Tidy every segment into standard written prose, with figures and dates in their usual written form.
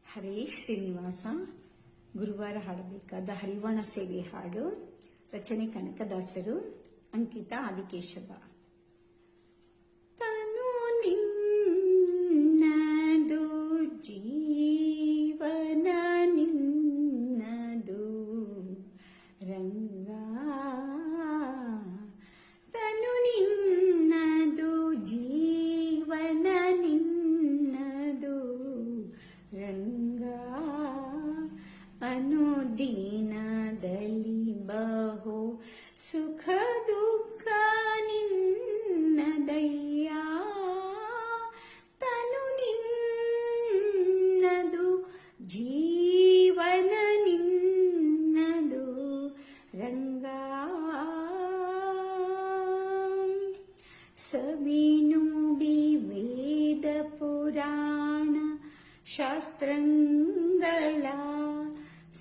ಹರೇ ಶ್ರೀನಿವಾಸ. ಗುರುವಾರ ಹಾಡಬೇಕಾದ ಹರಿವಾಣ ಸೇವೆ ಹಾಡು. ರಚನೆ ಕನಕದಾಸರು. ಅಂಕಿತ ಆದಿಕೇಶವ. ತನು ನಿನ್ನದು ಜೀವನ ನಿನ್ನದು ರಂಗ, ತನು ನಿನ್ನದು ಜೀವನ ನಿನ್ನದು ರಂಗ, ಅನುದಿನದಲ್ಲಿ ಬಹು ಸುಖ ದುಃಖ ನಿನ್ನದಯ್ಯ, ತನು ನಿನ್ನದು ಜೀವನ ನಿನ್ನದು ರಂಗ, ಸವಿನುಡಿ ವೇದ ಪುರಾಣ ಶಾಸ್ತ್ರಗಳ,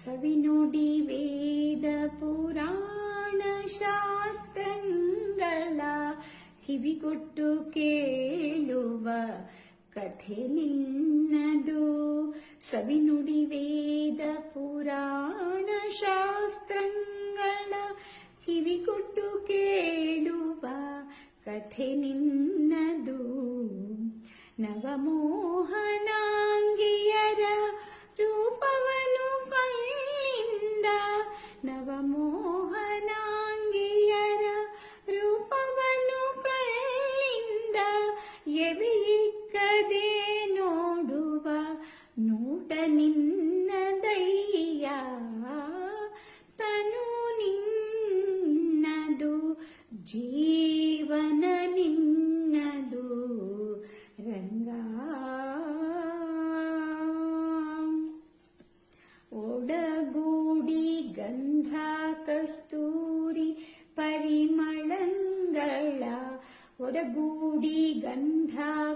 ಸವಿನುಡಿ ವೇದ ಪುರಾಣ ಶಾಸ್ತ್ರಗಳ ಕಿವಿಗೊಟ್ಟು ಕೇಳುವ ಕಥೆ ನಿನ್ನದು, ಸವಿನುಡಿ ವೇದ ಪುರಾಣ ಶಾಸ್ತ್ರಗಳ ಕಿವಿಗೊಟ್ಟು ಕೇಳುವ ಕಥೆ ನಿನ್ನದು, ನವಮೋಹನಾಂಗಿಯರ ರೂಪವನು ಕಣ್ಣಿಂದ, ನವಮೋಹನಾಂಗಿಯರ ರೂಪವನು ಕಣ್ಣಿಂದ ಎವಿಯಿಕ್ಕದೆ ನೋಡುವ ನೋಟ ನಿನ್ನದಯ್ಯ, ತನು ನಿನ್ನದು ಜೀವನ ನಿನ್ನದು ರಂಗ, ಒಡಗೂಡಿ ಗಂಧ ಕಸ್ತೂರಿ ಪರಿಮಳಂಗಳ, ಒಡಗೂಡಿ ಗಂಧ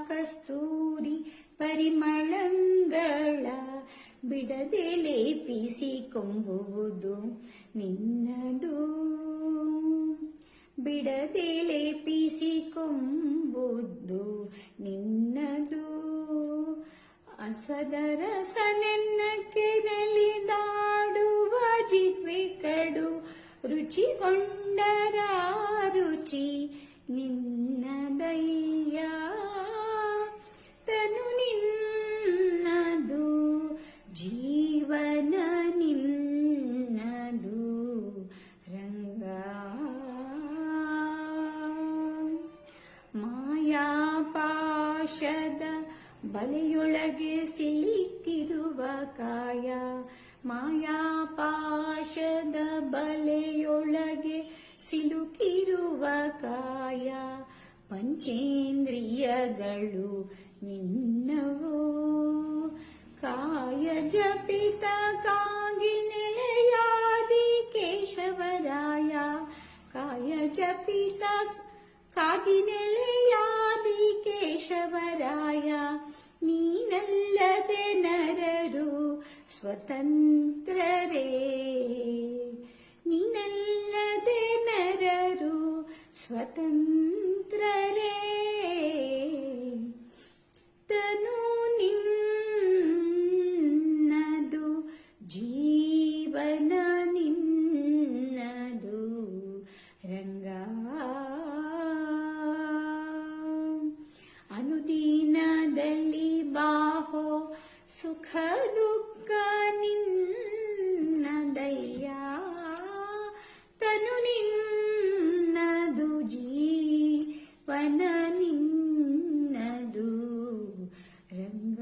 ಕಸ್ತೂರಿ ಪರಿಮಳಂಗಳ ಬಿಡದೆ ಲೇಪಿಸಿ ಕೊಂಬುವುದು ನಿನ್ನದು, ಬಿಡದೆ ಲೇಪಿಸಿ ಕೊಂಬುದು ನಿನ್ನದು, ಅಸದರಸನೆನ್ನಕ್ಕೆ ನಲಿದಾಡುವ ಜಿಹ್ವೆ ಕಡು ರುಚಿಗೊಂಡರ ರುಚಿ ನಿನ್ನದಯ್ಯ, ತನು ನಿನ್ನದು ಜೀವನ ನಿನ್ನದು ರಂಗ, ಮಾಯಾಪಾಶದ ಬಲೆಯೊಳಗೆ ಸಿಲುಕಿರುವ ಕಾಯ, ಮಾಯಾಪಾಶದ ಬಲೆಯೊಳಗೆ ಸಿಲುಕಿರುವ ಕಾಯ, ಪಂಚೇಂದ್ರಿಯಗಳು ನಿನ್ನವು, ಕಾಯ ಜಪಿತ ಕಾಗಿ ನೆಲೆಯಾದಿ ಕೇಶವರಾಯ, ಕಾಯ ಜಪಿತ ಕಾಗಿ ನೆಲೆಯಾದಿ ಕೇಶವರಾಯ, ನೀನಲ್ಲದೆ ನರರು ಸ್ವತಂತ್ರರೇ, ನೀನಲ್ಲದೆ ನರರು ಸ್ವತಂತ್ರರೇ, ತನು ನಿನ್ನದು ಜೀವನ ನಿನ್ನದು ರಂಗ, ಅನುದಿನದಲ್ಲಿ ಬಾಹೋ ಸುಖ ದುಃಖ ನಿನ್ನದಯ್ಯ, ತನು ನಿನ್ನದು ಜೀವನ ನಿನ್ನದು ರಂಗ.